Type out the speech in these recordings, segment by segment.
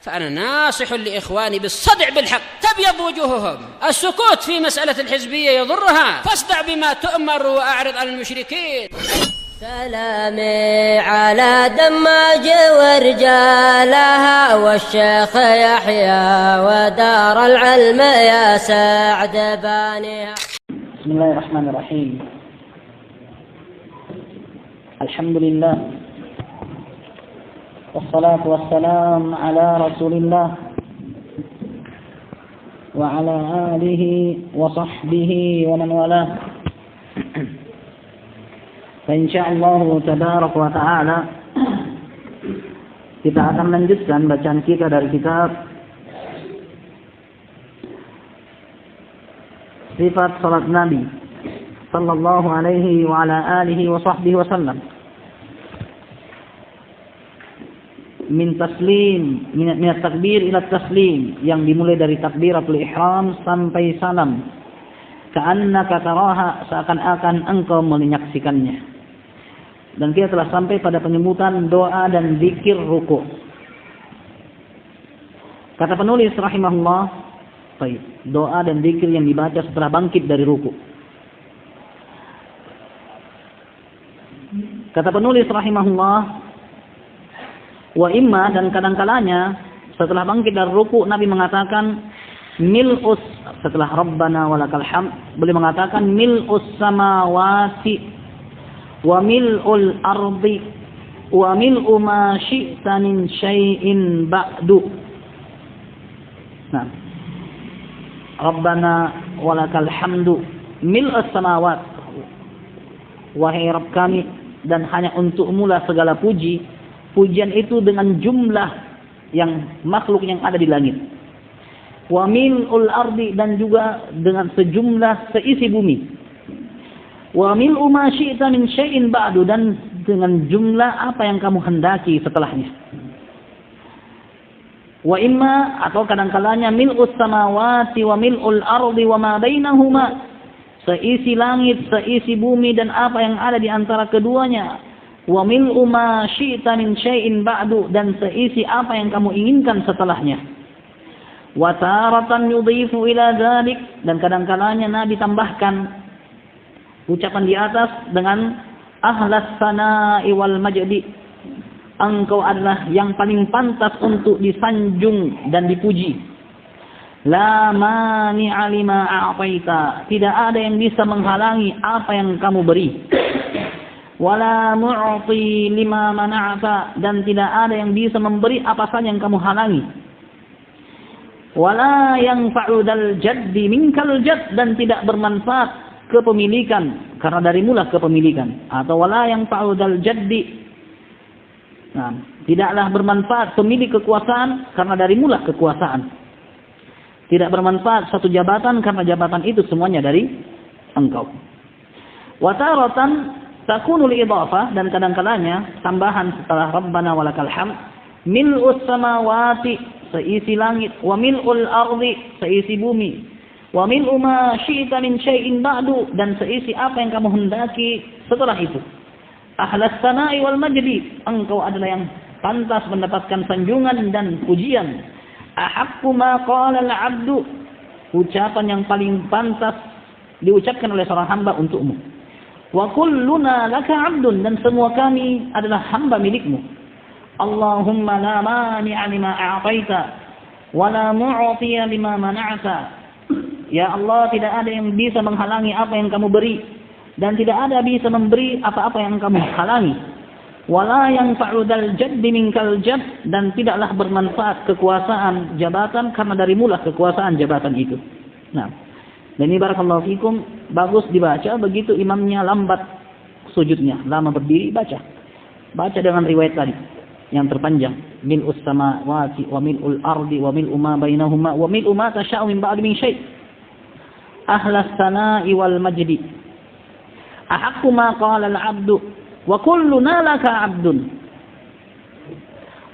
فأنا ناصح لإخواني بالصدع بالحق تبيض وجوههم. السكوت في مسألة الحزبية يضرها، فاصدع بما تؤمر وأعرض عن المشركين. سلامي على دماج ورجالها والشيخ يحيى ودار العلم يا سعد بانيها. بسم الله الرحمن الرحيم. الحمد لله والصلاة والسلام على رسول الله وعلى آله وصحبه ومن والاه. Insyaallah tabarak wa ta'ala kita akan lanjutkan bacaan kita dari kitab Sifat Salat Nabi sallallahu alaihi wa ala alihi wa sahbihi wa sallam. Min taslim, min takbir ila taslim, yang dimulai dari takbiratul ihram sampai salam. Ka'annaka taraha, seakan-akan engkau menyaksikannya. Dan kita telah sampai pada penyebutan doa dan zikir ruku'. Kata penulis rahimahullah, baik, doa dan zikir yang dibaca setelah bangkit dari ruku'. Kata penulis rahimahullah, wa imma, dan kadang-kalanya setelah bangkit dari ruku' Nabi mengatakan mil'us, setelah Rabbana walakal hamd boleh mengatakan mil'us samawati wa mil'ul ardi wa mil'u ma syi'ta min syai'in ba'du. Nah, Rabbana walakal hamdu mil'us samawat, wahai Rabb kami, dan hanya untukmu lah segala puji. Pujian itu dengan jumlah yang makhluk yang ada di langit. Wa mil'ul ardi, dan juga dengan sejumlah seisi bumi. Wa mil'u ma syi'ta min syai'in ba'du, dan dengan jumlah apa yang kamu hendaki setelahnya. Wa imma, atau kadang-kalanya mil'us samawati wa mil'ul ardi wa ma bainahuma, seisi langit, seisi bumi, dan apa yang ada di antara keduanya. Wa mil'u ma syi'ta min syai'in ba'du, dan seisi apa yang kamu inginkan setelahnya. Wa taratan yudhifu ila dzalik, dan kadang-kalanya Nabi tambahkan ucapan di atas dengan ahlas sana'i wal majdi, engkau adalah yang paling pantas untuk disanjung dan dipuji. La mani'a lima a'taita, tidak ada yang bisa menghalangi apa yang kamu beri. Wala mu'ti lima mana'ta, dan tidak ada yang bisa memberi apa saja yang kamu halangi. Wala yanfa'u dzal jaddi minkal jadd, dan tidak bermanfaat kepemilikan karena darimulah kepemilikan. Atau wala yanfa'u dzal jaddi, nah, tidaklah bermanfaat pemilik kekuasaan karena darimulah kekuasaan. Tidak bermanfaat satu jabatan karena jabatan itu semuanya dari engkau. Wa taratan takunu li idhafah, dan kadang-kadangnya tambahan setelah Rabbana walakal hamd mil'us samawati, seisi langit, wa mil'ul ardi, seisi bumi, wa mil'u ma syi'ta min syai'in ba'du, dan seisi apa yang kamu hendaki setelah itu. Ahlas sana'i wal majdi, engkau adalah yang pantas mendapatkan sanjungan dan pujian. Ahaqqu ma qala al-'abdu, ucapan yang paling pantas diucapkan oleh seorang hamba untukmu. Wa kulluna laka 'abdun, dan semua kami adalah hamba milikmu. Allahumma la mani'a lima a'taita wa la mu'tiya lima mana'ta. Ya Allah, tidak ada yang bisa menghalangi apa yang kamu beri, dan tidak ada bisa memberi apa-apa yang kamu halangi. Wala yanfa'u dzal jaddi minkal jadd, dan tidaklah bermanfaat kekuasaan jabatan karena darimulah kekuasaan jabatan itu. Nah, dan ini barakallahu fikum, bagus dibaca begitu imamnya lambat sujudnya, lama berdiri baca. Baca dengan riwayat tadi yang terpanjang, mil'us samawati wa mil'ul ardi wa mil'u ma bainahuma wa mil'u ma tasha'u min ba'di min syai'. Ahlas sana'i wal majdi ahaqqu ma qala al-'abdu wa kulluna laka 'abdun.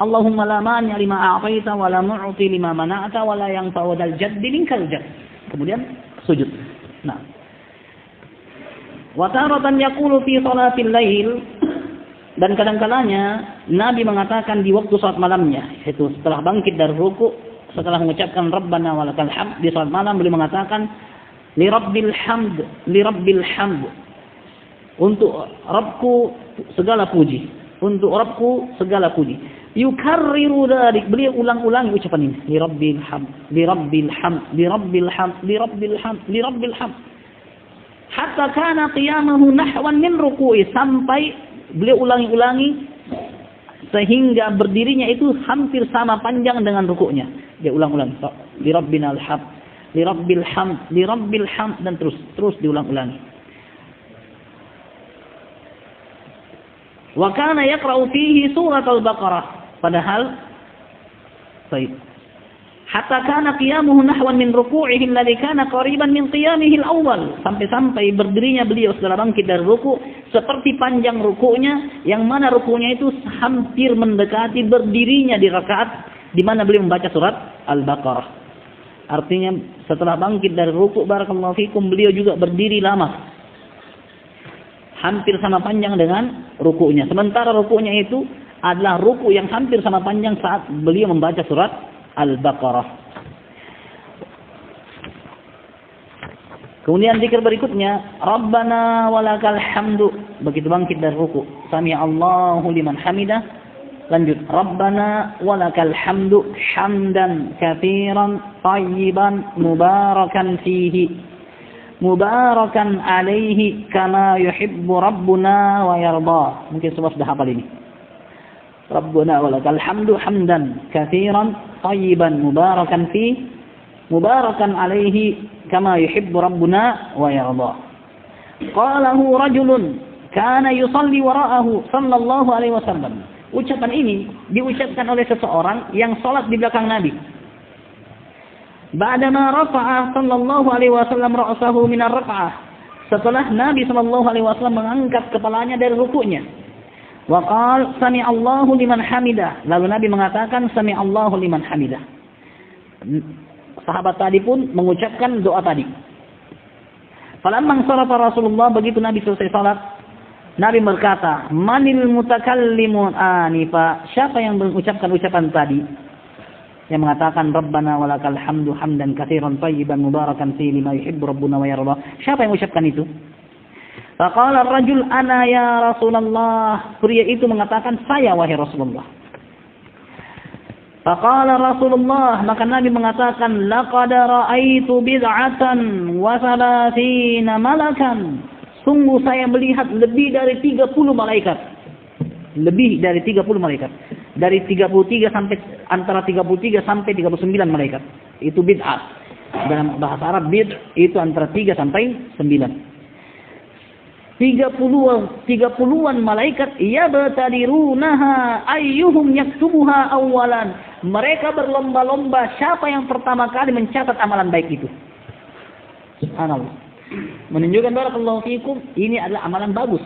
Allahumma la mani'a lima a'taita wa la mu'ti lima mana'ta wa la yanfa'u dzal jaddi minkal jadd. Kemudian sujud. Nah, wa taratan yaqulu fi salatil lail, Dan kadang-kalanya Nabi mengatakan di waktu salat malamnya, yaitu setelah bangkit dari ruku, setelah mengucapkan Rabbana walakal hamd, di salat malam beliau mengatakan li rabbil hamd, untuk Rabbku segala puji, untuk Rabbku segala puji. Yukarriru dzalik, beliau ulang-ulangi ucapan ini, li rabbil hamd, li rabbil hamd, li rabbil hamd, li rabbil hamd, li rabbil hamd, hatta kana qiyamahu nahwan min ruku'i, sampai beliau ulangi-ulangi sehingga berdirinya itu hampir sama panjang dengan rukuknya. Dia ulang-ulangi, li rabbinal hamd, li rabbil hamd, li rabbil hamd, dan terus diulang-ulangi. Wa kana yaqra'u fihi surat al-Baqarah, padahal baik, hatta kana qiyamuhu nahwan min ruku'ihi alladhi kana qariban min qiyamihi al-awwal, sampai berdirinya beliau setelah bangkit dari ruku seperti panjang rukunya, yang mana rukunya itu hampir mendekati berdirinya di rakaat di mana beliau membaca surat Al-Baqarah. Artinya setelah bangkit dari ruku, barakallahu fikum, beliau juga berdiri lama, hampir sama panjang dengan rukunya. Sementara rukunya itu adalah ruku yang hampir sama panjang saat beliau membaca surat Al-Baqarah. Kemudian zikir berikutnya, Rabbana walakal hamdu, begitu bangkit dari ruku, Sami'allahu liman hamidah, lanjut, Rabbana walakal hamdu hamdan katsiran tayyiban mubarakan fihi mubarakan alaihi kama yuhibbu rabbuna wa yarda. Mungkin semua sudah hafal ini. Rabbana walakal hamdu hamdan katsiran tayyiban mubarakan fihi mubarakan alaihi kama yuhibbu rabbuna wa yarda. Qalahu rajulun kana yusalli wara'ahu sallallahu alaihi wasallam. Ucapan ini diucapkan oleh seseorang yang salat di belakang Nabi. Ba'dama rafa'a sallallahu alaihi wasallam ra'sahu min ar-rak'ah. Setelah Nabi sallallahu alaihi wasallam mengangkat kepalanya dari rukuknya. Wa qala sami'allahu liman hamidah. Lalu Nabi mengatakan sami'allahu liman hamidah. Sahabat tadi pun mengucapkan doa tadi. Falamma sarafa Rasulullah, begitu Nabi selesai salat, Nabi berkata, "Manil mutakallimun anifa?" Siapa yang mengucapkan ucapan tadi? Yang mengatakan Rabbana walakal hamdu hamdan katsiran tayyiban mubarakan fi lima yuhibbu rabbuna wa yarda. Siapa yang mengucapkan itu? Faqala ar-rajul ana ya Rasulullah. Pria itu mengatakan, "Saya wahai Rasulullah." Faqala Rasulullah, maka Nabi mengatakan, laqad ra'aitu bid'atan wa thalathina malakan. Sungguh saya melihat lebih dari 30 malaikat. Lebih dari 30 malaikat. Dari 33 sampai antara 33 sampai 39 malaikat. Itu bid'ah. Dalam bahasa Arab bid' itu antara 3 sampai 9. 30-an malaikat yabtadirunaha ayyuhum yaktubuha awalan. Mereka berlomba-lomba siapa yang pertama kali mencatat amalan baik itu. Subhanallah. Menunjukkan barakallahu fikum, ini adalah amalan bagus.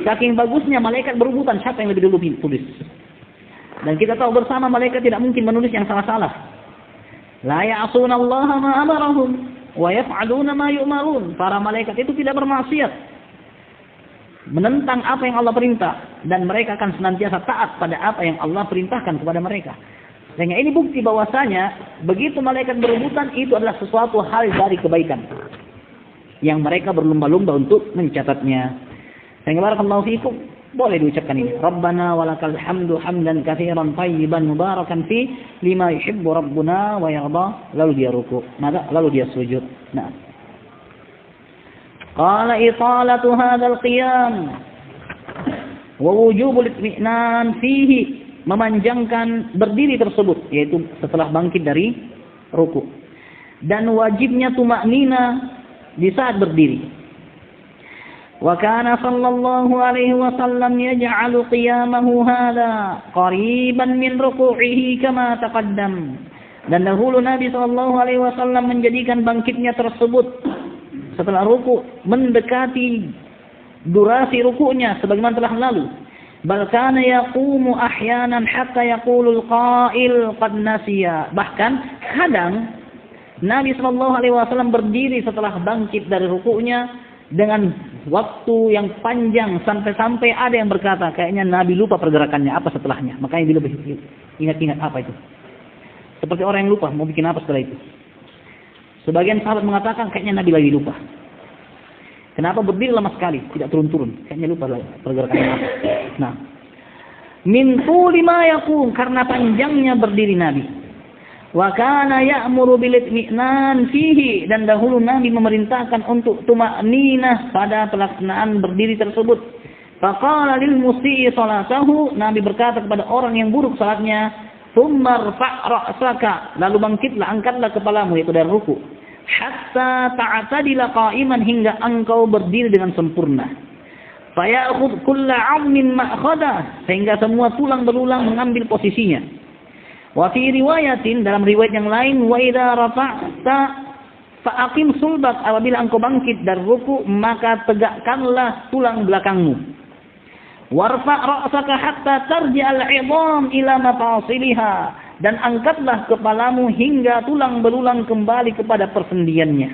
Saking bagusnya malaikat berebutan siapa yang lebih dulu tulis. Dan kita tahu bersama malaikat tidak mungkin menulis yang salah-salah. La ya'sunallaha ma amarahum wa yaf'aluna ma yu'marun. Para malaikat itu tidak bermaksiat, menentang apa yang Allah perintah, dan mereka akan senantiasa taat pada apa yang Allah perintahkan kepada mereka. Sehingga ini bukti bahwasanya begitu malaikat berebutan itu adalah sesuatu hal dari kebaikan yang mereka berlomba-lomba untuk mencatatnya. Sehingga barakallahu fikum, boleh diucapkan ini, Rabbana walakal hamdu hamdan katsiran tayyiban mubarakan fi lima yuhibbu rabbuna wa yarda. Lalu dia ruku, lalu dia sujud. Nah, qala italatu hadzal qiyam wa wujubul itminan fihi, memanjangkan berdiri tersebut, yaitu setelah bangkit dari ruku, dan wajibnya tumaknina di saat berdiri. Wa kana sallallahu alaihi wasallam yaj'alu qiyamahu hadza qariban min ruku'ihi kama taqaddam. Dan dahulu Nabi sallallahu alaihi wasallam menjadikan bangkitnya tersebut setelah ruku mendekati durasi rukunya sebagaimana telah lalu. Bal kana yaqumu ahyanan hatta yaqulu al-qa'il qad nasiya. Bahkan kadang Nabi sallallahu alaihi wasallam berdiri setelah bangkit dari rukunya dengan waktu yang panjang sampai-sampai ada yang berkata kayaknya Nabi lupa pergerakannya apa setelahnya. Makanya dia lebih ingat-ingat apa itu. Seperti orang yang lupa mau bikin apa setelah itu. Sebagian sahabat mengatakan kayaknya Nabi lagi lupa. Kenapa berdiri lama sekali, tidak turun-turun? Kayaknya lupa pergerakannya apa. Nah, min tuli ma yaqum, karena panjangnya berdiri Nabi. Wa kana ya'muru bil itmi'nan fihi, dan dahulu Nabi memerintahkan untuk tuma'ninah pada pelaksanaan berdiri tersebut. Faqala lil musii salatahu, Nabi berkata kepada orang yang buruk salatnya, "Tsumma rfa' ra'saka", lalu bangkitlah, angkatlah kepalamu, yaitu dari ruku. Hatta ta'tadila qa'iman, hingga engkau berdiri dengan sempurna. Faya'khudh kullu 'azmin ma'khadha, sehingga semua tulang berulang mengambil posisinya. Wa fi riwayatin, dalam riwayat yang lain, wa idza rafa'ta fa'aqim sulbak, apabila engkau bangkit dari ruku maka tegakkanlah tulang belakangmu. Warfa' ra'saka hatta tarji'al 'idham ila mafasiliha, dan angkatlah kepalamu hingga tulang belulang kembali kepada persendiannya.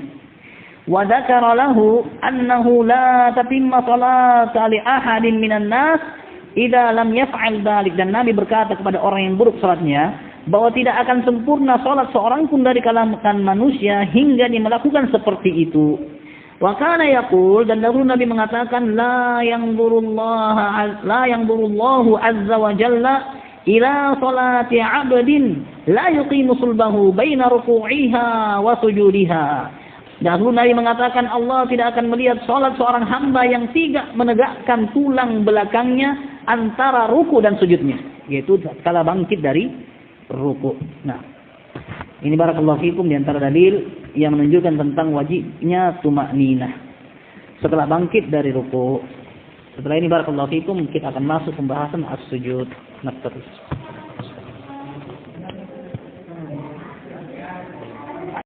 Wa dzakara lahu annahu la tatimma salata li ahadin minan nas idza lam yaf'al dzalik, dan Nabi berkata kepada orang yang buruk salatnya bahwa tidak akan sempurna salat seorang pun dari kalangan manusia hingga dia melakukan seperti itu. Wa kana yaqul, dan dahulu Nabi mengatakan la yanzurullahu azza wa jalla ila salati 'abdin la yuqimu sulbahu baina ruku'iha wa sujudiha. Dahulu Nabi mengatakan Allah tidak akan melihat salat seorang hamba yang tidak menegakkan tulang belakangnya antara ruku dan sujudnya, yaitu kala bangkit dari ruku. Nah, ini barakallahu fikum di antara dalil yang menunjukkan tentang wajibnya tuma'ninah setelah bangkit dari ruku. Setelah ini barakallahu fikum kita akan masuk pembahasan as-sujud. Nah, terus.